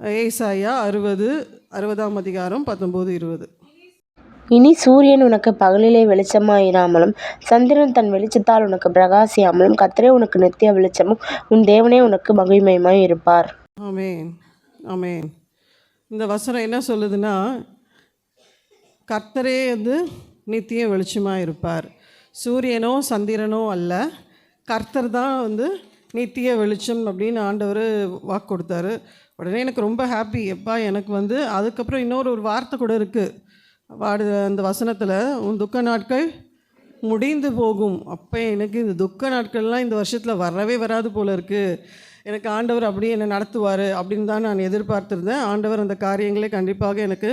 ஏசாயா 60ஆம் அதிகாரம் 19, 20. இனி சூரியன் உனக்கு பகலிலே வெளிச்சமாயிராமலும் சந்திரன் தன் வெளிச்சத்தால் உனக்கு பிரகாசியாமலும் கர்த்தரே உனக்கு நித்திய வெளிச்சமும் உன் தேவனே உனக்கு மகிமையுமாய் இருப்பார். ஆமென், ஆமென். இந்த வசனம் என்ன சொல்லுதுன்னா, கர்த்தரே நித்திய வெளிச்சமாக இருப்பார். சூரியனோ சந்திரனோ அல்ல, கர்த்தர் தான் நித்திய வெளிச்சம் அப்படின்னு ஆண்டவர் வாக்கு கொடுத்தாரு. உடனே எனக்கு ரொம்ப ஹாப்பி. எப்பா எனக்கு அதுக்கப்புறம் இன்னொரு வார்த்தை கூட இருக்குது அந்த வசனத்தில், உன் துக்க நாட்கள் முடிந்து போகும். அப்போ எனக்கு இந்த துக்க நாட்கள்லாம் இந்த வருஷத்தில் வரவே வராது போல் இருக்குது. எனக்கு ஆண்டவர் அப்படியே என்னை நடத்துவார் அப்படின்னு தான் நான் எதிர்பார்த்துருந்தேன். ஆண்டவர் அந்த காரியங்களை கண்டிப்பாக எனக்கு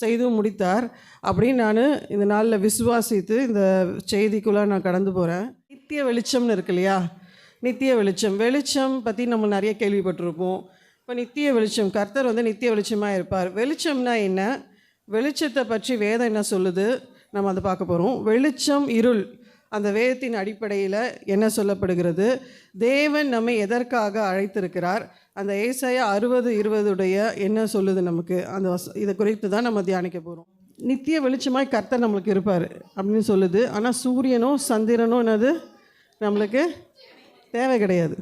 செய்து முடித்தார் அப்படின்னு நான் இந்த நாளில் விசுவாசித்து இந்த செய்திக்குள்ளே நான் கடந்து போகிறேன். நித்திய வெளிச்சம்னு இருக்கு இல்லையா? நித்திய வெளிச்சம் பற்றி நம்ம நிறைய கேள்விப்பட்டிருப்போம். இப்போ நித்திய வெளிச்சம், கர்த்தர் நித்திய வெளிச்சமாக இருப்பார். வெளிச்சம்னா என்ன? வெளிச்சத்தை பற்றி வேதம் என்ன சொல்லுது, நம்ம அதை பார்க்க போகிறோம். வெளிச்சம் இருள், அந்த வேதத்தின் அடிப்படையில் என்ன சொல்லப்படுகிறது, தேவன் நம்மை எதற்காக அழைத்திருக்கிறார், அந்த ஏசாயா 60:20 என்ன சொல்லுது நமக்கு, அந்த இதை குறித்து தான் நம்ம தியானிக்க போகிறோம். நித்திய வெளிச்சமாய் கர்த்தர் நம்மளுக்கு இருப்பார் அப்படின்னு சொல்லுது. ஆனால் சூரியனோ சந்திரனோ என்னது நம்மளுக்கு தேவை கிடையாது.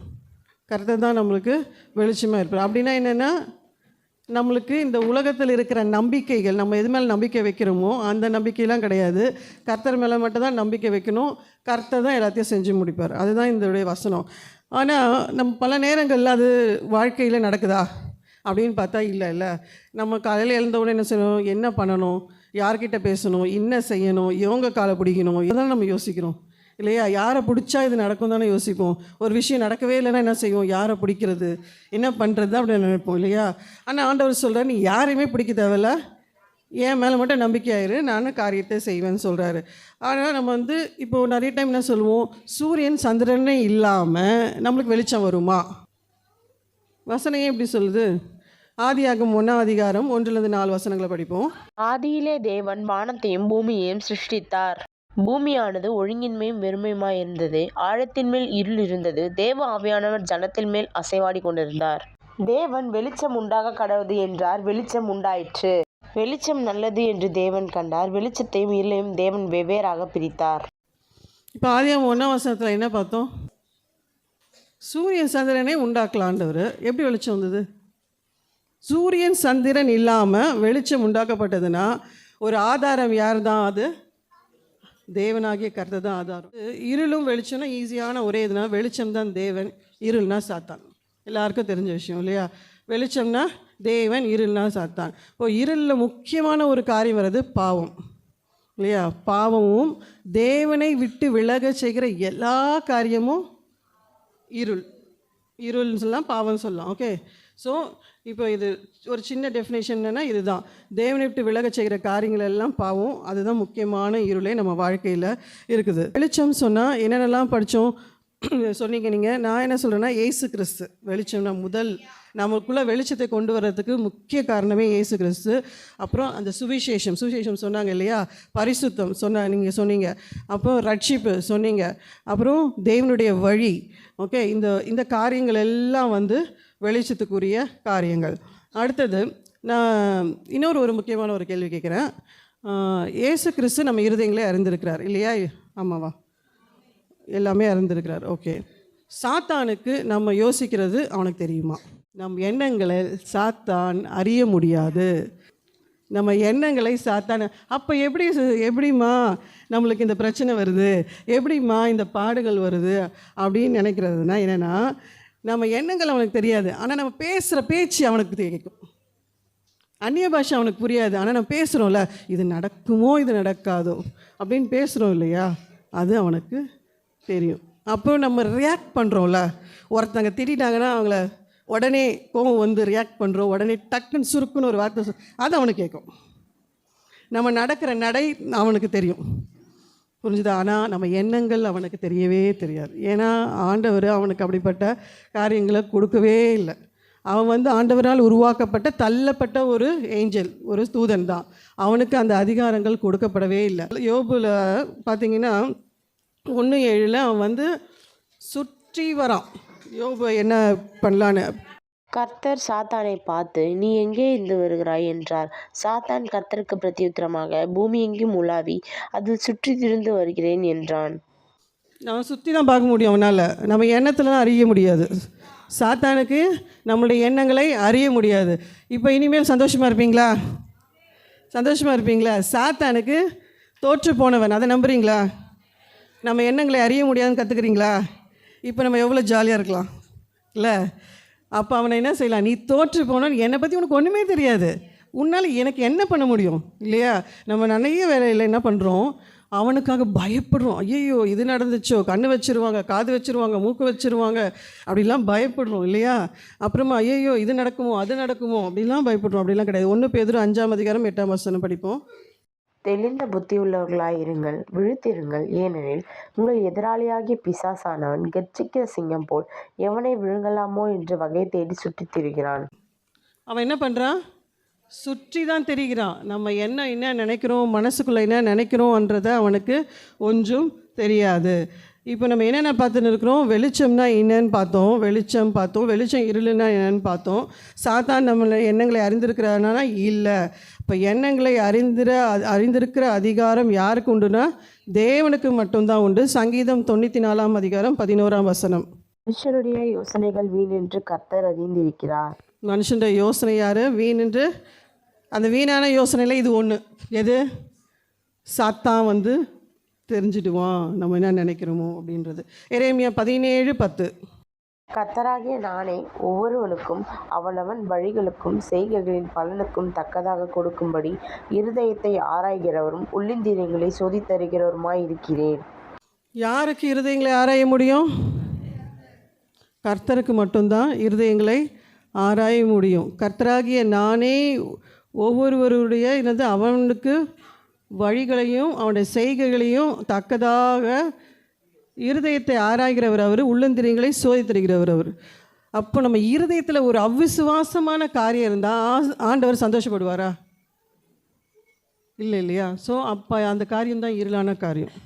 கர்த்தர் தான் நம்மளுக்கு வெளிச்சமாக இருப்பார். அப்படின்னா என்னென்னா, நம்மளுக்கு இந்த உலகத்தில் இருக்கிற நம்பிக்கைகள், நம்ம எது மேலே நம்பிக்கை வைக்கிறோமோ அந்த நம்பிக்கையெல்லாம் கிடையாது. கர்த்தர் மேலே மட்டும் தான் நம்பிக்கை வைக்கணும். கர்த்தர் தான் எல்லாத்தையும் செஞ்சு முடிப்பார். அதுதான் இதோடைய வசனம். ஆனால் நம்ம பல நேரங்களில் அது வாழ்க்கையில் நடக்குதா அப்படின்னு பார்த்தா இல்லை. நம்ம காலையில் எழுந்தவுடனே என்ன செய்யணும், என்ன பண்ணணும், யார்கிட்ட பேசணும், என்ன செய்யணும், இவங்க காலை பிடிக்கணும், இதெல்லாம் நம்ம யோசிக்கிறோம் இல்லையா? யாரை பிடிச்சா இது நடக்கும் தானே யோசிப்போம். ஒரு விஷயம் நடக்கவே இல்லைன்னா என்ன செய்வோம், யாரை பிடிக்கிறது, என்ன பண்ணுறது அப்படின்னு நினைப்போம் இல்லையா? ஆனால் ஆண்டவர் சொல்கிறார், நீ யாரையுமே பிடிக்க தேவையில்ல, என் மேலே மட்டும் நம்பிக்கையாயிரு, நானும் காரியத்தை செய்வேன்னு சொல்கிறாரு. ஆனால் நம்ம இப்போது நிறைய டைம் என்ன சொல்லுவோம், சூரியன் சந்திரனே இல்லாமல் நம்மளுக்கு வெளிச்சம் வருமா? வசனம் ஏன் இப்படி சொல்லுது? ஆதியாகமம் 1ஆம் அதிகாரம் 1-4 வசனங்களை படிப்போம். ஆதியிலே தேவன் வானத்தையும் பூமியையும் சிருஷ்டித்தார். பூமியானது ஒழுங்கின்மையும் வெறுமையுமாய் இருந்தது. ஆழத்தின் மேல் இருள் இருந்தது. தேவ ஆவியானவர் ஜலத்தின் மேல் அசைவாடி கொண்டிருந்தார். தேவன் வெளிச்சம் உண்டாக கடவுது என்றார். வெளிச்சம் உண்டாயிற்று. வெளிச்சம் நல்லது என்று தேவன் கண்டார். வெளிச்சத்தையும் இருளையும் தேவன் வெவ்வேறாக பிரித்தார். இப்போ ஆதியாகமம் 1ஆம் வசனத்தில் என்ன பார்த்தோம்? சூரியன் சந்திரனே உண்டாக்கலாண்டவர். எப்படி வெளிச்சம் வந்தது? சூரியன் சந்திரன் இல்லாமல் வெளிச்சம் உண்டாக்கப்பட்டதுன்னா ஒரு ஆதாரம் யார் தான்? அது தேவனாகிய கர்த்தர் தான் ஆதாரம். இருளும் வெளிச்சம்னா ஈஸியான ஒரே இதுனா, வெளிச்சம் தான் தேவன், இருள்னா சாத்தான். எல்லாருக்கும் தெரிஞ்ச விஷயம் இல்லையா? வெளிச்சம்னா தேவன், இருள்னா சாத்தான். இப்போ இருளில் முக்கியமான ஒரு காரியம் வர்றது பாவம் இல்லையா? பாவமும் தேவனை விட்டு விலக செய்கிற எல்லா காரியமும் இருள்னு சொல்லலாம், பாவம் சொல்லலாம். ஓகே, ஸோ இப்போ இது ஒரு சின்ன டெஃபினேஷன் என்னென்னா, இதுதான் தேவனை விட்டு விலக செய்கிற காரியங்கள் எல்லாம் பாவம். அதுதான் முக்கியமான இருளே நம்ம வாழ்க்கையில் இருக்குது. வெளிச்சம் சொன்னால் என்னென்னலாம் படித்தோம் சொன்னீங்க நீங்கள். நான் என்ன சொல்கிறேன்னா, இயேசு கிறிஸ்து வெளிச்சம்னா நமக்குள்ளே வெளிச்சத்தை கொண்டு வர்றதுக்கு முக்கிய காரணமே இயேசு கிறிஸ்து. அப்புறம் அந்த சுவிசேஷம் சொன்னாங்க இல்லையா? பரிசுத்தம் நீங்கள் சொன்னீங்க. அப்புறம் ரட்சிப்பு சொன்னீங்க. அப்புறம் தேவனுடைய வழி. ஓகே, இந்த காரியங்கள் எல்லாம் வெளிச்சத்துக்குரிய காரியங்கள். அடுத்தது நான் இன்னொரு முக்கியமான ஒரு கேள்வி கேட்குறேன். இயேசு கிறிஸ்து நம்ம இருதயங்களே அறிந்திருக்கிறார் இல்லையா? ஆமாவா? எல்லாமே அறிந்திருக்கிறார். ஓகே, சாத்தானுக்கு நம்ம யோசிக்கிறது அவனுக்கு தெரியுமா? நம் எண்ணங்களை சாத்தான் அறிய முடியாது. நம்ம எண்ணங்களை சாத்தான் அப்போ எப்படிம்மா நம்மளுக்கு இந்த பிரச்சனை வருது, எப்படிம்மா இந்த பாடுகள் வருது அப்படின்னு நினைக்கிறதுனா என்னென்னா, நம்ம எண்ணங்கள் அவனுக்கு தெரியாது. ஆனால் நம்ம பேசுகிற பேச்சு அவனுக்கு கேட்கும். அந்நிய பாஷை அவனுக்கு புரியாது. ஆனால் நம்ம பேசுகிறோம்ல, இது நடக்குமோ இது நடக்காதோ அப்படின்னு பேசுகிறோம் இல்லையா? அது அவனுக்கு தெரியும். அப்போ நம்ம ரியாக்ட் பண்ணுறோம்ல, ஒருத்தங்க திட்டாங்கன்னா அவங்கள உடனே கோவம் ரியாக்ட் பண்ணுறோம், உடனே டக்குன்னு சுருக்குன்னு ஒரு வார்த்தை அது அவனுக்கு கேட்கும். நம்ம நடக்கிற நடை அவனுக்கு தெரியும், புரிஞ்சுதா? ஆனால் நம்ம எண்ணங்கள் அவனுக்கு தெரியவே தெரியாது. ஏன்னா ஆண்டவர் அவனுக்கு அப்படிப்பட்ட காரியங்களை கொடுக்கவே இல்லை. அவன் ஆண்டவரால் உருவாக்கப்பட்ட தள்ளப்பட்ட ஒரு ஏஞ்சல், ஒரு தூதன் தான். அவனுக்கு அந்த அதிகாரங்கள் கொடுக்கப்படவே இல்லை. யோபுல பார்த்தீங்கன்னா 1:7 அவன் சுற்றி வரான். யோபு என்ன பண்ணலான்னு கர்த்தர் சாத்தானை பார்த்து, நீ எங்கே இருந்து வருகிறாய் என்றார். சாத்தான் கர்த்தருக்கு பிரதியுத்தரமாக, பூமி எங்கும் உலாவி அதில் சுற்றி திரிந்து வருகிறேன் என்றான். நம்ம சுற்றி தான் பார்க்க முடியும் அவனால், நம்ம எண்ணத்துலலாம் அறிய முடியாது. சாத்தானுக்கு நம்மளுடைய எண்ணங்களை அறிய முடியாது. இப்போ இனிமேல் சந்தோஷமாக இருப்பீங்களா? சந்தோஷமாக இருப்பீங்களா? சாத்தானுக்கு தோற்று போனவன், அதை நம்புறீங்களா? நம்ம எண்ணங்களை அறிய முடியாதுன்னு கற்றுக்குறீங்களா? இப்போ நம்ம எவ்வளோ ஜாலியாக இருக்கலாம் இல்லை? அப்போ அவனை என்ன செய்யலாம்? நீ தோற்று போனவன், என்னை பற்றி உனக்கு ஒன்றுமே தெரியாது, உன்னால் எனக்கு என்ன பண்ண முடியும் இல்லையா? நம்ம நிறைய வேலையில் என்ன பண்ணுறோம், அவனுக்காக பயப்படுறோம். ஐயோ இது நடந்துச்சோ, கண்ணு வச்சுருவாங்க, காது வச்சுருவாங்க, மூக்கு வச்சுருவாங்க, அப்படிலாம் பயப்படுறோம் இல்லையா? அப்புறமா ஐயோ இது நடக்குமோ அது நடக்குமோ அப்படிலாம் பயப்படுறோம். அப்படிலாம் கிடையாது. 1 பேதுரு 5:8 படிப்போம். தெளிந்த புத்தியுள்ளவர்களாய் இருங்கள், விழித்திருங்கள். ஏனெனில் உங்கள் எதிராளியாகிய பிசாசானவன் கெர்ச்சிக்கிற சிங்கம் போல் எவனை விழுங்கலாமோ என்று வகை தேடி சுற்றித் திரிகிறான். அவன் என்ன பண்ணுறான்? சுற்றி தான் தெரிகிறான். நம்ம என்ன நினைக்கிறோம், மனசுக்குள்ளே என்ன நினைக்கிறோன்றதை அவனுக்கு ஒன்றும் தெரியாது. இப்போ நம்ம என்னென்ன பார்த்துன்னு இருக்கிறோம்? வெளிச்சம்னா என்னன்னு பார்த்தோம், வெளிச்சம் இருளுன்னா என்னன்னு பார்த்தோம். சாத்தான் நம்மளை எண்ணங்களை அறிந்திருக்கிறானா? இல்லை. இப்போ எண்ணங்களை அறிந்திருக்கிற அதிகாரம் யாருக்கு உண்டுனா தேவனுக்கு மட்டும்தான் உண்டு. சங்கீதம் 94:11. மனுஷனுடைய யோசனைகள் வீண் என்று கர்த்தர் அறிந்திருக்கிறார். மனுஷனுடைய யோசனை யார்? வீண் என்று. அந்த வீணான யோசனையில் இது ஒன்று. எது? சாத்தான் தெரிஞ்சிடுவான் நம்ம என்ன நினைக்கிறோமோ அப்படின்றது. எரேமியா 17:10. கர்த்தராகிய நானே ஒவ்வொருவனுக்கும் அவனவன் வழிகளுக்கும் செய்கைகளின் பலனுக்கும் தக்கதாக கொடுக்கும்படி இருதயத்தை ஆராய்கிறவரும் உள்ளிந்திரியங்களை சோதித்தருகிறவருமாய் இருக்கிறேன். யாருக்கு இருதயங்களை ஆராய முடியும்? கர்த்தருக்கு மட்டும்தான் இருதயங்களை ஆராய முடியும். கர்த்தராகிய நானே ஒவ்வொருவருடைய அவனுக்கு வழிகளையும் அவனுடைய செய்கைகளையும் தக்கதாக இருதயத்தை ஆராய்கிறவர் அவர், உள்ளந்திரியங்களை சோதித்தருகிறவர் அவர். அப்போ நம்ம இருதயத்தில் ஒரு அவிசுவாசமான காரியம் இருந்தால் ஆண்டவர் சந்தோஷப்படுவாரா? இல்லை இல்லையா? ஸோ அப்போ அந்த காரியம்தான் இருளான காரியம்.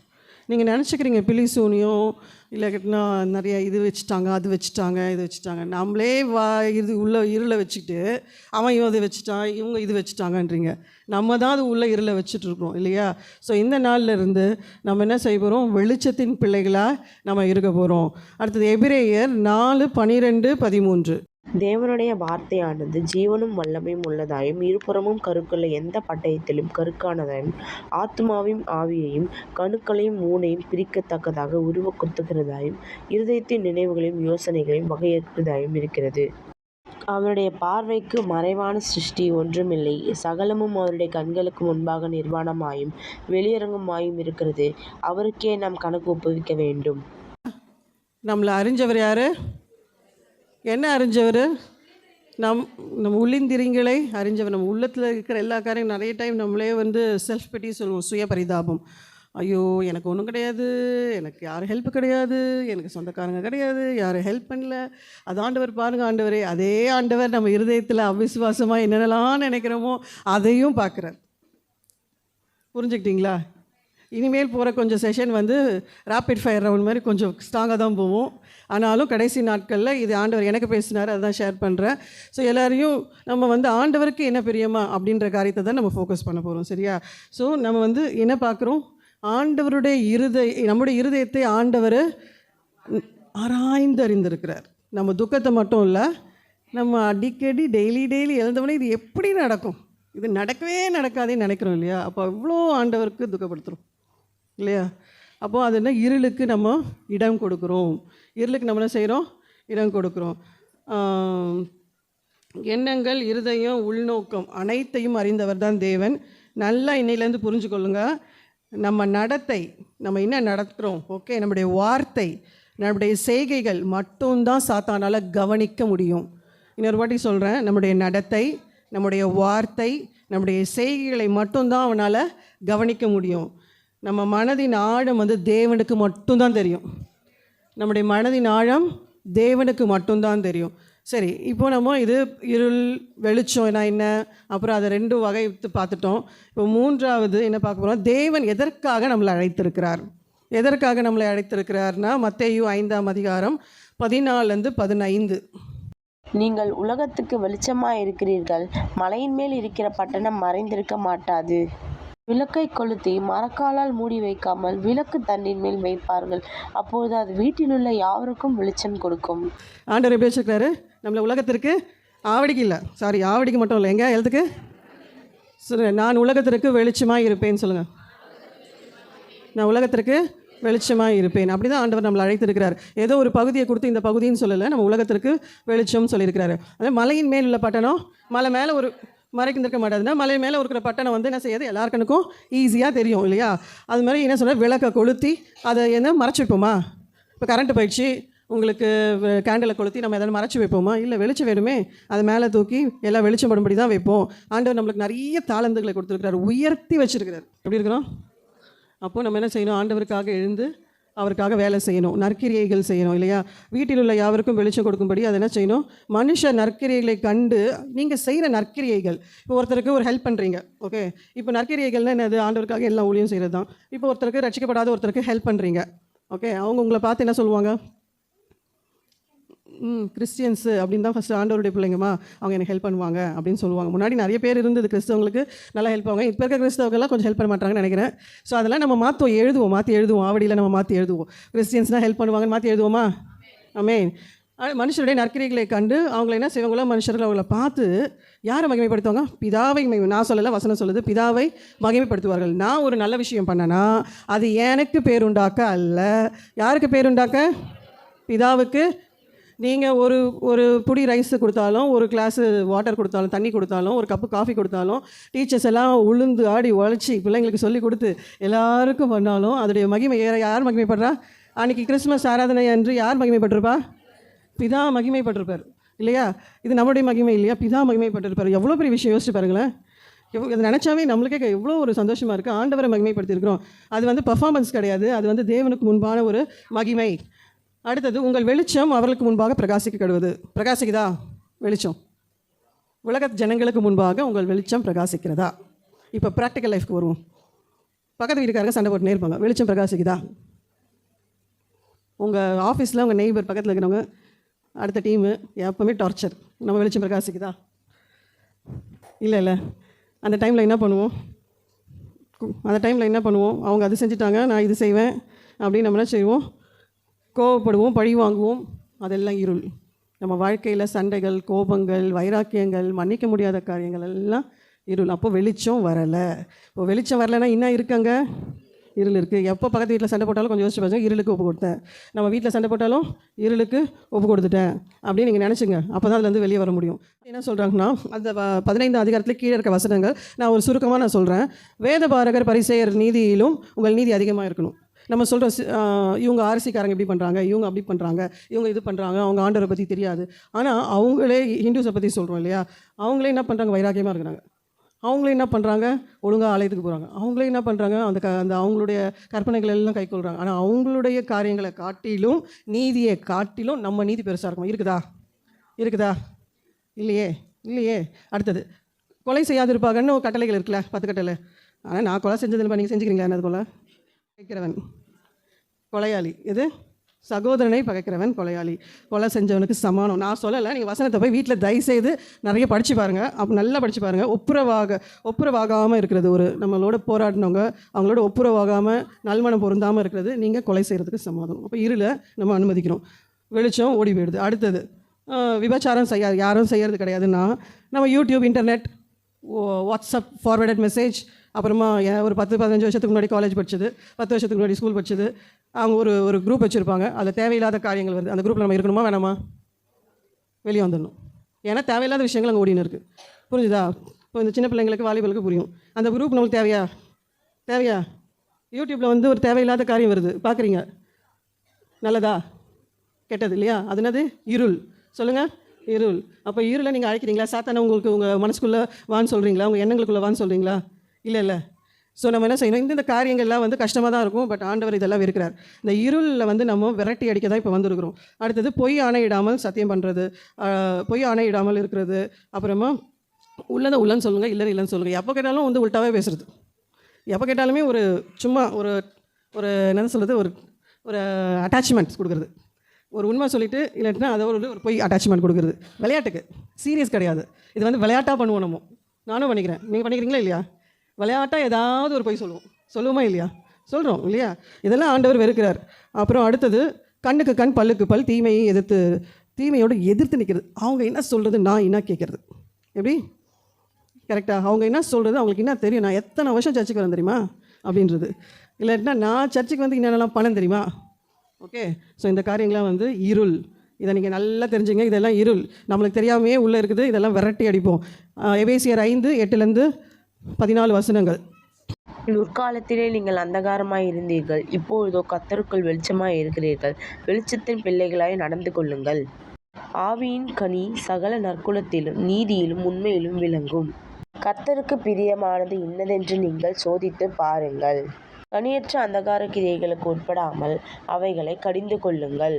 நீங்கள் நினச்சிக்கிறீங்க பிலிசூனியும் இல்லைன்னா நிறைய இது வச்சுட்டாங்க, அது வச்சுட்டாங்க, இது வச்சுட்டாங்க. நம்மளே இது உள்ள இருளை வச்சுக்கிட்டு அவன் இதை வச்சுட்டான், இவங்க இது வச்சுட்டாங்கன்றீங்க. நம்ம தான் அது உள்ள இருளை வச்சுட்ருக்கோம் இல்லையா? ஸோ இந்த நாளில் இருந்து நம்ம என்ன செய்ய போகிறோம்? வெளிச்சத்தின் பிள்ளைகளாக நம்ம இருக்க போகிறோம். அடுத்தது எபிரேயர் 4:12-13. தேவனுடைய வார்த்தையானது ஜீவனும் வல்லமையும் உள்ளதாயும் இருபுறமும் கருக்குள்ள எந்த பட்டயத்திலும் கருக்கானதாயும் ஆத்மாவையும் ஆவியையும் கணுக்களையும் ஊனையும் பிரிக்கத்தக்கதாக உருவக்குத்துகிறதாயும் இருதயத்தின் நினைவுகளையும் யோசனைகளையும் வகையேற்பதாயும் இருக்கிறது. அவருடைய பார்வைக்கு மறைவான சிருஷ்டி ஒன்றுமில்லை. சகலமும் அவருடைய கண்களுக்கு முன்பாக நிர்வாணமாயும் வெளியரங்கமாயும் இருக்கிறது. அவருக்கே நாம் கணக்கு ஒப்புவிக்க வேண்டும். நம்மளை அறிஞ்சவர் யார்? என்ன அறிஞ்சவர்? நம்ம உள்ளிந்திரியங்களை அறிஞ்சவர். நம்ம உள்ளத்தில் இருக்கிற எல்லா காரியம் நிறைய டைம் நம்மளே செல்ஃப் பெட்டி சொல்லுவோம், சுய பரிதாபம். ஐயோ எனக்கு ஒன்றும் கிடையாது, எனக்கு யாரும் ஹெல்ப் கிடையாது, எனக்கு சொந்தக்காரங்க கிடையாது, யாரும் ஹெல்ப் பண்ணல. அது ஆண்டவர் பாருங்கள், ஆண்டவரே. அதே ஆண்டவர் நம்ம இருதயத்தில் அவிசுவாசமாக என்னென்னலாம் நினைக்கிறோமோ அதையும் பார்க்குறார். புரிஞ்சுக்கிட்டீங்களா? இனிமேல் போகிற கொஞ்சம் செஷன் ரேப்பிட் ஃபயர் ரவுண்ட் மாதிரி கொஞ்சம் ஸ்ட்ராங்காக தான் போவோம். ஆனாலும் கடைசி நாட்களில் இது ஆண்டவர் எனக்கு பேசினார், அதுதான் ஷேர் பண்ணுறேன். ஸோ எல்லோரையும் நம்ம ஆண்டவருக்கு என்ன பிரியமா அப்படின்ற காரியத்தை தான் நம்ம ஃபோக்கஸ் பண்ண போகிறோம். சரியா? ஸோ நம்ம என்ன பார்க்குறோம்? ஆண்டவருடைய நம்முடைய இருதயத்தை ஆண்டவர் ஆராய்ந்து அறிந்திருக்கிறார். நம்ம துக்கத்தை மட்டும் இல்லை, நம்ம அடிக்கடி டெய்லி எழுந்தவொடனே இது எப்படி நடக்கும், இது நடக்கவே நடக்காதேன்னு நினைக்கிறோம் இல்லையா? அப்போ இவ்வளோ ஆண்டவருக்கு துக்கப்படுத்துகிறோம் இல்லையா? அப்போது அது என்ன? இருளுக்கு நம்ம இடம் கொடுக்குறோம். இருளுக்கு நம்ம என்ன செய்கிறோம்? இடம் கொடுக்குறோம். எண்ணங்கள், இருதயம், உள்நோக்கம் அனைத்தையும் அறிந்தவர் தான் தேவன். நல்லா இன்னையிலேருந்து புரிஞ்சுக்கொள்ளுங்க. நம்ம நடத்தை, நம்ம என்ன நடக்கிறோம், ஓகே, நம்முடைய வார்த்தை, நம்முடைய செய்கைகள் மட்டும்தான் சாத்தானால் கவனிக்க முடியும். இன்னொரு வாட்டி சொல்கிறேன், நம்முடைய நடத்தை, நம்முடைய வார்த்தை, நம்முடைய செய்கைகளை மட்டும்தான் அவனால் கவனிக்க முடியும். நம்ம மனதின் ஆழம் தேவனுக்கு மட்டும்தான் தெரியும். நம்முடைய மனதின் ஆழம் தேவனுக்கு மட்டும்தான் தெரியும். சரி, இப்போ நம்ம இது இருள் வெளிச்சம் என்ன, அப்புறம் அதை 2 வகை பார்த்துட்டோம். இப்போ 3வது என்ன பார்க்க போகிறோம்? தேவன் எதற்காக நம்மளை அழைத்திருக்கிறார்? எதற்காக நம்மளை அழைத்திருக்கிறார்னா மத்தேயு 5:14-15. நீங்கள் உலகத்துக்கு வெளிச்சமாயிருக்கிறீர்கள். மலையின் மேல் இருக்கிற பட்டணம் மறைந்திருக்க மாட்டாது. விளக்கை கொளுத்தி மரக்காலால் மூடி வைக்காமல் விளக்கு தண்டின் மேல் வைப்பார்கள். அப்போது அது வீட்டிலுள்ள யாவருக்கும் வெளிச்சம் கொடுக்கும். ஆண்டவர் எப்படி வச்சுருக்காரு நம்மளை உலகத்திற்கு? ஆவடிக்கு இல்லை, சாரி, ஆவடிக்கு மட்டும் இல்லை, எங்கே எழுத்துக்கு சொல்லுங்கள். நான் உலகத்திற்கு வெளிச்சமாக இருப்பேன்னு சொல்லுங்கள். நான் உலகத்திற்கு வெளிச்சமாக இருப்பேன். அப்படி தான் ஆண்டவர் நம்மளை அழைத்திருக்கிறார். ஏதோ ஒரு பகுதியை கொடுத்து இந்த பகுதின்னு சொல்லலை, நம்ம உலகத்திற்கு வெளிச்சம் சொல்லியிருக்கிறாரு. அதே மலையின் மேல் உள்ள பட்டணம், மலை மேலே ஒரு மறைக்கு இருக்க மாட்டாதுன்னா மலை மேலே இருக்கிற பட்டணம் வந்து என்ன செய்யாது, எல்லாருக்கனுக்கும் ஈஸியாக தெரியும் இல்லையா? அது மாதிரி என்ன சொல்ல, விளக்கை கொளுத்தி அதை என்ன மறைச்சி வைப்போமா? இப்போ கரண்ட்டு போயிடுச்சு, உங்களுக்கு கேண்டிலை கொளுத்தி நம்ம எதாவது மறைச்சி வைப்போமா? இல்லை, வெளிச்சம் வேணுமே, அதை மேலே தூக்கி எல்லாம் வெளிச்சம் படும்படி தான் வைப்போம். ஆண்டவர் நம்மளுக்கு நிறைய தாளந்துகளை கொடுத்துருக்கிறார், உயர்த்தி வச்சிருக்கிறார். எப்படி இருக்கிறோம்? அப்போது நம்ம என்ன செய்யணும்? ஆண்டவருக்காக எழுந்து அவருக்காக வேலை செய்யணும், நற்கிரியைகள் செய்யணும் இல்லையா? வீட்டில் உள்ள யாவருக்கும் வெளிச்சம் கொடுக்கும்படி அதை என்ன செய்யணும்? மனுஷ நற்கிரியைகளை கண்டு நீங்கள் செய்கிற நற்கிரியைகள். இப்போ ஒருத்தருக்கு ஒரு ஹெல்ப் பண்ணுறீங்க, ஓகே, இப்போ நற்கிரியைகள்னால் என்னது? ஆண்டவருக்காக எல்லா ஊழியம் செய்கிறது தான். இப்போ ஒருத்தருக்கு ரட்சிக்கப்படாத ஒருத்தருக்கு ஹெல்ப் பண்ணுறீங்க, ஓகே, அவங்க உங்களை பார்த்து என்ன சொல்லுவாங்க? கிறிஸ்டியன்ஸு அப்படின்னு தான் ஃபஸ்ட்டு ஆண்டவருடைய பிள்ளைங்கம்மா, அவங்க எனக்கு ஹெல்ப் பண்ணுவாங்க அப்படின்னு சொல்லுவாங்க. முன்னாடி நிறைய பேர் இருந்தது கிறிஸ்தவங்களுக்கு நல்லா ஹெல்ப் ஆவாங்க. இப்போ இருக்க கிறிஸ்தவங்கள்லாம் கொஞ்சம் ஹெல்ப் பண்ண மாட்டாங்கன்னு நினைக்கிறேன். ஸோ அதெல்லாம் நம்ம மாற்றி எழுதுவோம் ஆவடியில் நம்ம மாற்றி எழுதுவோம். கிறிஸ்டியன்ஸ்னால் ஹெல்ப் பண்ணுவாங்கன்னு மாற்றி எழுதுவோமா? ஆமென். மனுஷருடைய நற்கிரியைகளை கண்டு அவங்கள என்ன செய்வாங்களோ, மனுஷர்கள் அவங்கள பார்த்து யாரை மகிமைப்படுத்துவாங்க? பிதாவை நான் சொல்லலை, வசனம் சொல்லுது, பிதாவை மகிமைப்படுத்துவார்கள். நான் ஒரு நல்ல விஷயம் பண்ணேன்னா அது எனக்கு பேருண்டாக்க அல்ல. யாருக்கு பேருண்டாக்க? பிதாவுக்கு. நீங்கள் ஒரு புடி ரைஸ் கொடுத்தாலும், ஒரு கிளாஸு வாட்டர் கொடுத்தாலும், தண்ணி கொடுத்தாலும், ஒரு கப்பு காஃபி கொடுத்தாலும், டீச்சர்ஸ் எல்லாம் உளுந்து ஆடி உழைச்சி பிள்ளைங்களுக்கு சொல்லி கொடுத்து எல்லாருக்கும் பண்ணாலும் அதோடைய மகிமை யார் மகிமைப்படுறா? அன்றைக்கி கிறிஸ்மஸ் ஆராதனை அன்று யார் மகிமைப்பட்டிருப்பா? பிதா மகிமைப்பட்டிருப்பார் இல்லையா? இது நம்மளுடைய மகிமை இல்லையா? பிதா மகிமைப்பட்டிருப்பார். எவ்வளோ பெரிய விஷயம் யோசிச்சு பாருங்களேன். இதை நினச்சாவே நம்மளுக்கே எவ்வளோ ஒரு சந்தோஷமாக இருக்குது. ஆண்டவரை மகிமைப்படுத்தியிருக்கிறோம். அது வந்து பர்ஃபார்மன்ஸ் கிடையாது, அது வந்து தேவனுக்கு முன்பான ஒரு மகிமை. அடுத்தது, உங்கள் வெளிச்சம் அவர்களுக்கு முன்பாக பிரகாசிக்கப்படுவது. பிரகாசிக்குதா வெளிச்சம்? உலக ஜனங்களுக்கு முன்பாக உங்கள் வெளிச்சம் பிரகாசிக்கிறதா? இப்போ ப்ராக்டிக்கல் லைஃப்க்கு வருவோம். பக்கத்து வீட்டுக்காரங்க சண்டை போட்டுனே இருப்பாங்க, வெளிச்சம் பிரகாசிக்குதா? உங்கள் ஆஃபீஸில் உங்கள் நெய்பர் பக்கத்தில் இருக்கிறவங்க, அடுத்த டீமு எப்போவுமே டார்ச்சர், நம்ம வெளிச்சம் பிரகாசிக்குதா? இல்லை. அந்த டைமில் என்ன பண்ணுவோம்? அவங்க அது செஞ்சுட்டாங்க, நான் இது செய்வேன் அப்படின்னு நம்ம என்ன செய்வோம்? கோபப்படுவோம், பழி வாங்குவோம். அதெல்லாம் இருள். நம்ம வாழ்க்கையில் சண்டைகள், கோபங்கள், வைராக்கியங்கள், மன்னிக்க முடியாத காரியங்கள் எல்லாம் இருள். அப்போ வெளிச்சம் வரலை. இப்போ வெளிச்சம் வரலைன்னா என்ன இருக்குங்க? இருள் இருக்குது. எப்போ பக்கத்து வீட்டில் சண்டை போட்டாலும் கொஞ்சம் யோசிச்சு பாருங்க, இருளுக்கு ஒப்பு கொடுத்தேன். நம்ம வீட்டில் சண்டை போட்டாலும் இருளுக்கு ஒப்பு கொடுத்துட்டேன் அப்படின்னு நீங்கள் நினச்சிங்க. அப்போ தான் அதுலேருந்து வெளியே வர முடியும். என்ன சொல்கிறாங்கன்னா, அந்த 15 அதிகாரத்தில் கீழே இருக்க வசனங்கள் நான் ஒரு சுருக்கமாக நான் சொல்கிறேன். வேதபாரகர் பரிசேயர் நீதியிலும் உங்கள் நீதி அதிகமாக இருக்கணும். நம்ம சொல்கிறோம், இவங்க ஆர்சிக்காரங்க இப்படி பண்ணுறாங்க, இவங்க அப்படி பண்ணுறாங்க, இவங்க இது பண்ணுறாங்க, அவங்க ஆண்டவரை பற்றி தெரியாது. ஆனால் அவங்களே ஹிந்துஸை பற்றி சொல்கிறோம் இல்லையா? அவங்களே என்ன பண்ணுறாங்க? வைராக்கியமாக இருக்கிறாங்க. அவங்களே என்ன பண்ணுறாங்க? ஒழுங்காக ஆலயத்துக்கு போகிறாங்க. அவங்களே என்ன பண்ணுறாங்க? அந்த அவங்களுடைய கற்பனைகள் எல்லாம் கைக்கொள்கிறாங்க. ஆனால் அவங்களுடைய காரியங்களை காட்டிலும், நீதியை காட்டிலும் நம்ம நீதி பெருசாக இருக்கும். இருக்குதா? இல்லையே. அடுத்தது, கொலை செய்யாதிருப்பாங்கன்னு கட்டளைகள் இருக்குல்ல, 10 கட்டளை. ஆனால் நான் கொலை செஞ்சதில்லை, நீங்கள் செஞ்சுக்கிறீங்களா? என்னது கொலை? பகைக்கிறவன் கொலையாளி. எது? சகோதரனை பகைக்கிறவன் கொலையாளி. கொலை செஞ்சவனுக்கு சமானம். நான் சொல்லலை, நீங்கள் வசனத்தை போய் வீட்டில் தயவுசெய்து நிறைய படித்து பாருங்கள். அப்போ நல்லா படித்து பாருங்கள். ஒப்புரவாகாமல் இருக்கிறது, ஒரு நம்மளோட போராடினவங்க அவங்களோட ஒப்புரவாகாமல் நல்மனம் பொருந்தாமல் இருக்கிறது நீங்கள் கொலை செய்கிறதுக்கு சமாதம். அப்போ இருளை நம்ம அனுமதிக்கிறோம், வெளிச்சம் ஓடி போயிடுது. அடுத்தது, விபச்சாரம் யாரும் செய்கிறது கிடையாதுன்னா நம்ம YouTube, internet, WhatsApp forwarded message, அப்புறமா ஒரு 10-15 வருஷத்துக்கு முன்னாடி காலேஜ் படித்தது, 10 வருஷத்துக்கு முன்னாடி ஸ்கூல் படித்தது, அவங்க ஒரு குரூப் வச்சுருப்பாங்க. அதில் தேவையில்லாத காரியங்கள் வருது. அந்த குரூப்பில் நம்ம இருக்கணுமா வேணாமா? வெளியே வந்துடணும். ஏன்னா தேவையில்லாத விஷயங்கள் அங்கே ஓடின்னு இருக்குது. புரிஞ்சுதா? இப்போ இந்த சின்ன பிள்ளைங்களுக்கு, வாலிபர்களுக்கு புரியும். அந்த குரூப் நம்மளுக்கு தேவையா? யூடியூப்பில் வந்து ஒரு தேவையில்லாத காரியம் வருது, பார்க்குறீங்க. நல்லதா கெட்டது இல்லையா? அது என்னது? இருள். சொல்லுங்கள், இருள். அப்போ இருளை நீங்கள் அழைக்கிறீங்களா? சாத்தானை உங்களுக்கு உங்கள் மனசுக்குள்ளே வான்னு சொல்கிறீங்களா? உங்கள் எண்ணங்களுக்குள்ளே வான்னு சொல்கிறீங்களா? இல்லை. ஸோ நம்ம என்ன செய்யணும்? இந்த காரியங்கள்லாம் வந்து கஷ்டமாக தான் இருக்கும், பட் ஆண்டவர் இதெல்லாம் இருக்கிறார். இந்த இருளில் வந்து நம்ம விரட்டி அடிக்க தான் இப்போ வந்திருக்கிறோம். அடுத்தது, பொய் ஆணையிடாமல் சத்தியம் பண்ணுறது, பொய் ஆணையிடாமல் இருக்கிறது. அப்புறமா உள்ளதை உள்ளன்னு சொல்லுங்கள், இல்லைன்னு சொல்லுங்கள். எப்போ கேட்டாலும் வந்து உள்ட்டாவே பேசுகிறது. எப்போ கேட்டாலுமே சும்மா ஒரு என்ன சொல்கிறது, ஒரு அட்டாச்மெண்ட்ஸ் கொடுக்குறது. ஒரு உண்மை சொல்லிவிட்டு இல்லாட்டினா அதை ஒரு பொய் அட்டாச்மெண்ட் கொடுக்குறது. விளையாட்டுக்கு, சீரியஸ் கிடையாது. இது வந்து விளையாட்டாக பண்ணுவோம். நானும் பண்ணிக்கிறேன், நீங்கள் பண்ணிக்கிறீங்களா இல்லையா? விளையாட்டாக ஏதாவது ஒரு பொய் சொல்லுவோமா இல்லையா? சொல்கிறோம் இல்லையா? இதெல்லாம் ஆண்டவர் வெறுக்கிறார். அப்புறம் அடுத்தது, கண்ணுக்கு கண் பல்லுக்கு பல், தீமையோடு எதிர்த்து நிற்கிறது. அவங்க என்ன சொல்கிறது, நான் என்ன கேட்குறது. எப்படி கரெக்டாக அவங்க என்ன சொல்கிறது, அவங்களுக்கு என்ன தெரியும், நான் எத்தனை வருஷம் சர்ச்சுக்கு வரேன் தெரியுமா அப்படின்றது. இல்லாட்டினா நான் சர்ச்சுக்கு வந்து என்னென்னலாம் பணம் தெரியுமா. ஓகே, ஸோ இந்த காரியங்களாம் வந்து இருள். இதை நீங்கள் நல்லா தெரிஞ்சுங்க, இதெல்லாம் இருள், நம்மளுக்கு தெரியாமையே உள்ளே இருக்குது. இதெல்லாம் விரட்டி அடிப்போம். எபேசியர் 5:8-14 வசனங்கள். முற்காலத்திலே நீங்கள் அந்தகாரமாய் இருந்தீர்கள், இப்பொழுதோ கர்த்தருக்குள் வெளிச்சமாய் இருக்கிறீர்கள். வெளிச்சத்தின் பிள்ளைகளாய் நடந்து கொள்ளுங்கள். ஆவியின் கனி சகல நற்குணத்திலும் நீதியிலும் உண்மையிலும் விளங்கும். கர்த்தருக்கு பிரியமானது இன்னதென்று நீங்கள் சோதித்து பாருங்கள். கனியற்ற அந்தகார கிரியைகளுக்கு உட்படாமல் அவைகளை கடிந்து கொள்ளுங்கள்.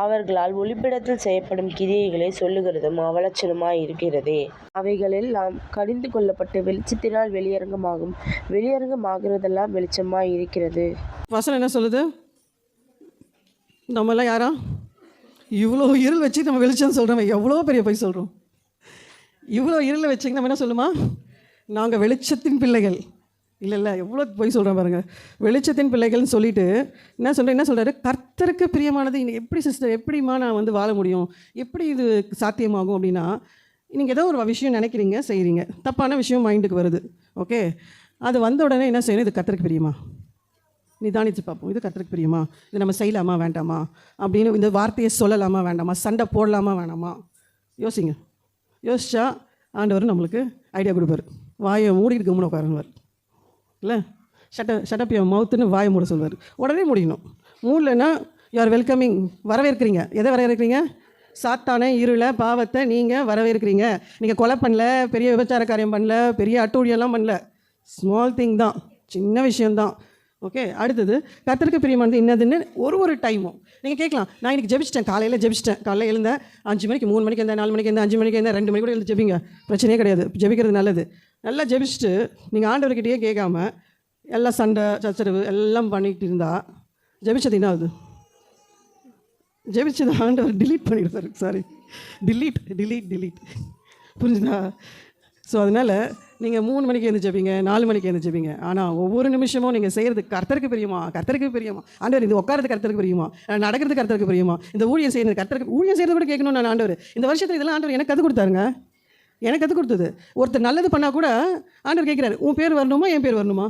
அவர்களால் ஒளிப்பிடத்தில் செய்யப்படும் கிரியைகளை சொல்லுகிறதும் அவலட்சணமாய் இருக்கிறதே. அவைகளெல்லாம் கடிந்து கொள்ளப்பட்டு வெளிச்சத்தினால் வெளியரங்கமாகிறதெல்லாம் வெளிச்சமாய் இருக்கிறது. வசனம் என்ன சொல்லுது? நம்மளாம் யாரா இவ்வளோ இருள் வச்சு நம்ம வெளிச்சம் சொல்கிறோம், எவ்வளோ பெரிய போய் சொல்கிறோம். இவ்வளோ இருளை வச்சுக்க நம்ம என்ன சொல்லுமா, நாங்கள் வெளிச்சத்தின் பிள்ளைகள். இல்லை எவ்வளோ போய் சொல்கிறேன் பாருங்கள். வெளிச்சத்தின் பிள்ளைகள்னு சொல்லிட்டு என்ன சொல்கிறாரு, கர்த்தருக்கு பிரியமானது. இன்னைக்கு எப்படி சிஸ்டர், எப்படிமா நான் வந்து வாழ முடியும், எப்படி இது சாத்தியமாகும் அப்படின்னா, நீங்கள் ஏதோ ஒரு விஷயம் நினைக்கிறீங்க, செய்கிறீங்க, தப்பான விஷயம் மைண்டுக்கு வருது. ஓகே, அது வந்த உடனே என்ன செய்யணும், இது கர்த்தருக்கு பிரியமா, நிதானித்து பார்ப்போம். இது கர்த்தருக்கு பிரியமா, இது நம்ம செய்யலாமா வேண்டாமா அப்படின்னு, இந்த வார்த்தையை சொல்லலாமா வேண்டாமா, சண்டை போடலாமா வேண்டாமா, யோசிங்க. யோசிச்சா ஆண்டவர் நம்மளுக்கு ஐடியா கொடுப்பார். வாயை மூடிட்டு கம்முன்னு உட்காருவார். இல்லை, ஷட்டப் யுவர் மவுத்துன்னு வாயை மூட சொல்வார். உடனே முடியணும். மூடலைன்னா யூஆர் வெல்கமிங், வரவேற்கிறீங்க. எதை வரவேற்கிறீங்க? சாத்தானே, இருளை, பாவத்தை நீங்கள் வரவேற்கிறீங்க. நீங்கள் கொலை பண்ணல, பெரிய விபச்சார காரியம் பண்ணல, பெரிய அட்டூழியெல்லாம் பண்ணல, ஸ்மால் திங் தான், சின்ன விஷயந்தான். ஓகே, அடுத்தது கர்த்தருக்கு பிரியமானது என்னதுன்னு ஒரு டைமும் நீங்கள் கேட்கலாம். நான் இன்றைக்கி ஜெபிச்சிட்டேன், காலையில் எழுந்தேன் 5 மணிக்கு, 3 மணிக்கு எழுந்தேன், 4 மணிக்கு எழுந்தேன், 5 மணிக்கு எழுந்தேன், 2 மணிக்கு கூட எழுந்து ஜெபிங்க, பிரச்சனையே கிடையாது. ஜெபிக்கிறது நல்லது. நல்லா ஜெபிச்சுட்டு நீங்கள் ஆண்டவர்கிட்டயே கேட்காம எல்லாம் சண்டை சச்சரவு எல்லாம் பண்ணிகிட்டு இருந்தால் ஜெபிச்சது என்ன ஆகுது? ஜெபிச்சது ஆண்டவர் டிலீட் பண்ணிடுவார். சாரி, டிலீட் புரிஞ்சுதா? ஸோ அதனால் நீங்கள் 3 மணிக்கு எழுந்து ஜெபிங்க, 4 மணிக்கு எழுந்து ஜெபிங்க. ஆனால் ஒவ்வொரு நிமிஷமும் நீங்கள் செய்கிறது கர்த்தருக்கு பிரியமா, ஆண்டவர் இது உட்காரது கர்த்தருக்கு பிரியமா, நடக்கிறது கர்த்தருக்கு பிரியமா, இந்த ஊழியம் செய்கிறது கர்த்தருக்கு, ஊழியம் செய்கிறது கூட கேட்கணும். நான் ஆண்டவர் இந்த வருஷத்தில் இதெல்லாம் ஆண்டவர் எனக்கு கற்றுக் கொடுத்தாருங்க. எனக்கு கற்றுக் கொடுத்தது. ஒருத்தர் நல்லது பண்ணால் கூட ஆண்டவர் கேட்குறாரு, உன் பேர் வரணுமா, என் பேர் வரணுமா?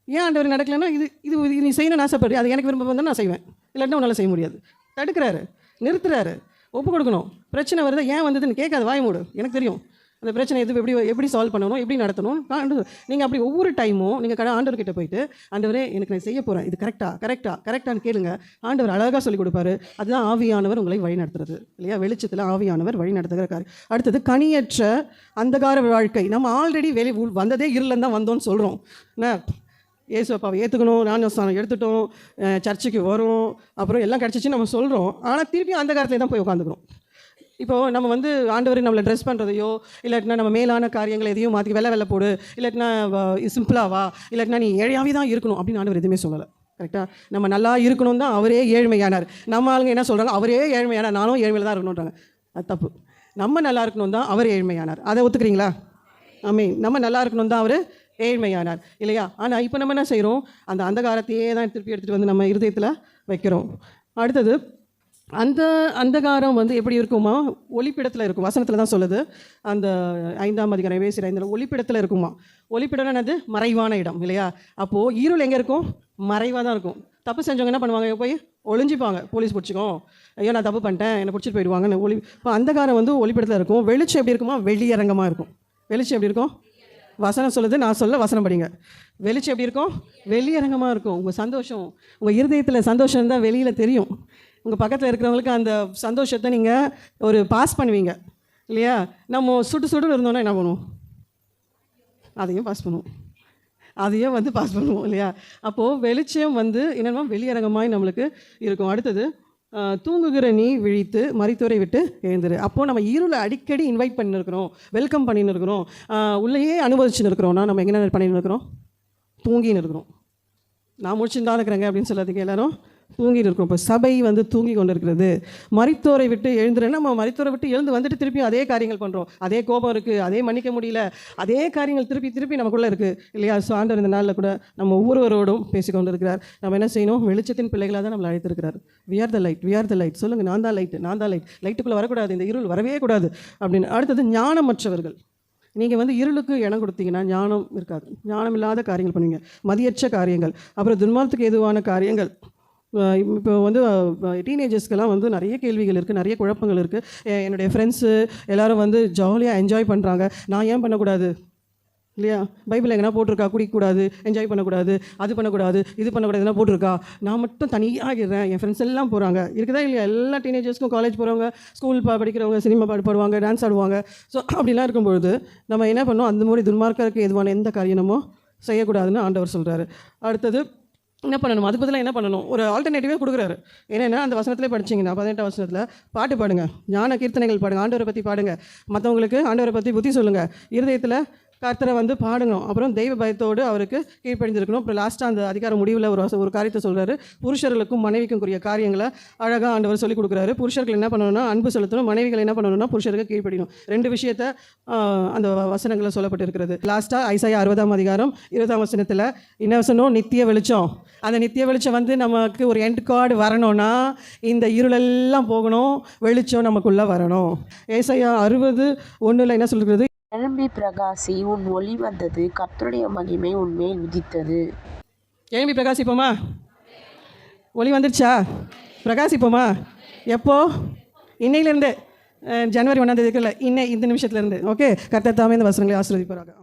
ஏன் ஆண்டவர் நடக்கலைன்னா, இது நீ செய்யணும்னு ஆசைப்படுற, அது எனக்கு விரும்ப வந்தால் நான் செய்வேன், இல்லாட்டினா உன்னால் செய்ய முடியாது. தடுக்கிறாரு, நிறுத்துறாரு, ஒப்பு கொடுக்கணும். பிரச்சனை வருது, ஏன் வந்ததுன்னு கேட்காது, வாய் மூடு. எனக்கு தெரியும் அந்த பிரச்சனை எப்படி சால்வ் பண்ணணும், எப்படி நடத்தணும். நீங்கள் அப்படி ஒவ்வொரு டைமும் நீங்கள் ஆண்டவர்கிட்ட போயிட்டு, ஆண்டவரே எனக்கு நான் செய்ய போகிறேன், இது கரெக்டான்னு கேளுங்க. ஆண்டவர் அழகாக சொல்லிக் கொடுப்பாரு. அதுதான் ஆவியானவர் உங்களை வழி நடத்துறது இல்லையா? வெளிச்சத்தில் ஆவியானவர் வழி நடத்துகிற காரியம். அடுத்தது கனியற்ற அந்தகார வாழ்க்கை. நம்ம ஆல்ரெடி வந்ததே இருளன்னு தான் வந்தோம்னு சொல்கிறோம். என்ன, ஏசு அப்பாவை ஏற்றுக்கணும், ஞானஸ்தானம் எடுத்துட்டோம், சர்ச்சுக்கு வரும், அப்புறம் எல்லாம் கிடச்சிச்சு நம்ம சொல்கிறோம். ஆனால் திருப்பியும் அந்த காலத்தில் தான் போய் உட்காந்துக்கிறோம். இப்போது நம்ம வந்து ஆண்டவர் நம்மளை ட்ரெஸ் பண்ணுறதையோ, இல்லாட்டினா நம்ம மேலான காரியங்கள் எதையும் மாற்றி வெள்ளை போடு, இல்லாட்டினா சிம்பிளாவா, இல்லாட்டினா நீ ஏழையாகவே தான் இருக்கணும் அப்படின்னு ஆண்டவர் எதுவுமே சொல்லலை. கரெக்டாக நம்ம நல்லா இருக்கணும் தான் அவரே ஏழ்மையானார். நம்ம ஆளுங்க என்ன சொல்கிறாங்க, அவரே ஏழ்மையானார், நானும் ஏழ்மையில் தான் இருக்கணுன்றாங்க. அது தப்பு. நம்ம நல்லா இருக்கணும் தான் அவர் ஏழ்மையானார். அதை ஒத்துக்கிறீங்களா? ஆமீன். நம்ம நல்லா இருக்கணும் தான் அவர் ஏழ்மையானார் இல்லையா? ஆனால் இப்போ நம்ம என்ன செய்கிறோம், அந்த அந்தகாரத்தையே தான் திருப்பி எடுத்துகிட்டு வந்து நம்ம இருதயத்தில் வைக்கிறோம். அடுத்தது அந்தகாரம் வந்து எப்படி இருக்குமா, ஒளிப்பிடத்தில் இருக்கும். வசனத்தில் தான் சொல்லுது, அந்த 5ஆம் அதிகாரம் எபேசியர் 5 ஒளிப்பிடத்தில் இருக்குமா. ஒளிப்பிடம் என்னது? மறைவான இடம் இல்லையா? அப்போது இருள் எங்கே இருக்கும்? மறைவாக தான் இருக்கும். தப்பு செஞ்சவங்க என்ன பண்ணுவாங்க, போய் ஒளிஞ்சிப்பாங்க, போலீஸ் பிடிச்சிக்கும், ஐயோ நான் தப்பு பண்ணிட்டேன் என்னை பிடிச்சிட்டு போயிடுவாங்கன்னு. இப்போ அந்தகாரம் வந்து ஒளிப்பிடத்தில் இருக்கும். வெளிச்சம் எப்படி இருக்குமா? வெளியரங்கமாக இருக்கும். வெளிச்சம் எப்படி இருக்கும்? வசனம் சொல்லுது, நான் சொல்ல வசனம் படிங்க. வெளிச்சம் எப்படி இருக்கும்? வெளியரங்கமாக இருக்கும். உங்கள் சந்தோஷம், உங்கள் இருதயத்தில் சந்தோஷம் தான் வெளியில் தெரியும். உங்கள் பக்கத்தில் இருக்கிறவங்களுக்கு அந்த சந்தோஷத்தை நீங்கள் ஒரு பாஸ் பண்ணுவீங்க இல்லையா? நம்ம சுடு இருந்தோன்னா என்ன பண்ணுவோம்? அதையும் பாஸ் பண்ணுவோம் இல்லையா? அப்போது வெளிச்சம் வந்து என்னென்னா வெளியரங்கமாய் நம்மளுக்கு இருக்கும். அடுத்தது தூங்குகிற நீ விழித்து மரித்தோரை விட்டு எழுந்துரு. அப்போது நம்ம இருளை அடிக்கடி இன்வைட் பண்ணியிருக்கிறோம், வெல்கம் பண்ணின்னு இருக்கிறோம், உள்ளேயே அனுபவிச்சுன்னு இருக்கிறோம்னா நம்ம எங்கே பண்ணின்னு இருக்கிறோம்? தூங்கின்னு இருக்கிறோம். நான் முடிச்சுன்னு தான் இருக்கிறேங்க அப்படின்னு சொல்லாதீங்க, எல்லோரும் தூங்கிட்டு இருக்கோம். இப்போ சபை வந்து தூங்கி கொண்டு இருக்கிறது. மரித்தோரை விட்டு எழுந்துறேன்னா நம்ம மரித்தோரை விட்டு எழுந்து வந்துட்டு திருப்பி அதே காரியங்கள் பண்ணுறோம். அதே கோபம் இருக்குது, அதே மன்னிக்க முடியல, அதே காரியங்கள் திருப்பி நமக்குள்ளே இருக்குது இல்லையா? ஸோ ஆண்டவர் இந்த நாளில் கூட நம்ம ஒவ்வொருவரோடும் பேசி கொண்டு இருக்கிறார். நம்ம என்ன செய்யணும்? வெளிச்சத்தின் பிள்ளைகளாக தான் நம்மளை அழைத்திருக்கிறார். We are the light. சொல்லுங்கள், நான் தான் லைட். லைட்டுக்குள்ளே வரக்கூடாது, இந்த இருள் வரவே கூடாது அப்படின்னு. அடுத்தது ஞானமற்றவர்கள். நீங்கள் வந்து இருளுக்கு இடம் கொடுத்தீங்கன்னா ஞானம் இருக்காது. ஞானம் இல்லாத காரியங்கள் பண்ணுவீங்க, மதியற்ற காரியங்கள், அப்புறம் துன்மார்த்துக்கு ஏதுவான காரியங்கள். இப்போ வந்து டீனேஜர்ஸ்க்கெல்லாம் வந்து நிறைய கேள்விகள் இருக்குது, நிறைய குழப்பங்கள் இருக்குது. என்னுடைய ஃப்ரெண்ட்ஸு எல்லோரும் வந்து ஜாலியாக என்ஜாய் பண்ணுறாங்க, நான் ஏன் பண்ணக்கூடாது இல்லையா? பைபிள் எங்கன்னா போட்டிருக்கா குடிக்கக்கூடாது, என்ஜாய் பண்ணக்கூடாது, அது பண்ணக்கூடாது, இது பண்ணக்கூடாதுன்னா போட்டிருக்கா? நான் மட்டும் தனியாகிறேன், என் ஃப்ரெண்ட்ஸ் எல்லாம் போகிறாங்க, இருக்குதா இல்லையா? எல்லா டீனேஜர்ஸ்க்கும் காலேஜ் போகிறவங்க, ஸ்கூல் படிக்கிறவங்க, சினிமா பாடுவாங்க, டான்ஸ் ஆடுவாங்க. ஸோ அப்படிலாம் இருக்கும்பொழுது நம்ம என்ன பண்ணோம்? அந்த மாதிரி துன்மார்க்கருக்கு எதுவான எந்த காரியமோ செய்யக்கூடாதுன்னு ஆண்டவர் சொல்கிறாரு. அடுத்தது என்ன பண்ணணும்? அது பதிலாக என்ன பண்ணணும்? ஒரு ஆல்டர்னேட்டிவே கொடுக்குறாரு. ஏன்னா அந்த வசனத்திலே படிச்சிங்கன்னா 18 வசனத்தில் பாட்டு பாடுங்க, ஞான கீர்த்தனைகள் பாடுங்க, ஆண்டவரை பற்றி பாடுங்க, மற்றவங்களுக்கு ஆண்டவரை பற்றி புத்தி சொல்லுங்கள், இருதயத்தில் கர்த்தரை வந்து பாடணும், அப்புறம் தெய்வ பயத்தோடு அவருக்கு கீழ்ப்படிஞ்சிருக்கணும். அப்புறம் லாஸ்ட்டாக அந்த அதிகார முடிவில் ஒரு காரியத்தை சொல்கிறாரு. புருஷர்களுக்கும் மனைவிக்கும் கூடிய காரியங்களை அழகாக ஆண்டவர் சொல்லிக் கொடுக்குறாரு. புருஷர்கள் என்ன பண்ணணும்னா அன்பு செலுத்தணும், மனைவிகள் என்ன பண்ணணும்னா புருஷருக்கு கீழ்ப்படியணும். 2 விஷயத்தை அந்த வசனங்களில் சொல்லப்பட்டிருக்கிறது. லாஸ்ட்டாக ஐசாயா 60ஆம் அதிகாரம் 20ஆம் வசனத்தில் என்ன வசனம்? நித்திய வெளிச்சம். அந்த நித்திய வெளிச்சம் வந்து நமக்கு ஒரு எண்ட் கார்டு வரணும்னா இந்த இருளெல்லாம் போகணும், வெளிச்சம் நமக்குள்ளே வரணும். ஏசாயா 60:1 என்ன சொல்கிறது? எழும்பி பிரகாசி, உன் ஒளி வந்தது, கர்த்தருடைய மகிமை உன்மேல் உதித்தது. எழும்பி பிரகாசிப்போமா? ஒளி வந்துடுச்சா? பிரகாசிப்போமா? எப்போ? இன்னையிலேருந்து, ஜனவரி 1ஆம் தேதிக்குள்ள, இந்த நிமிஷத்துலேருந்து. ஓகே, கர்த்தர் தாமே இந்த வசனங்களை ஆசீர்வதிப்பாராக.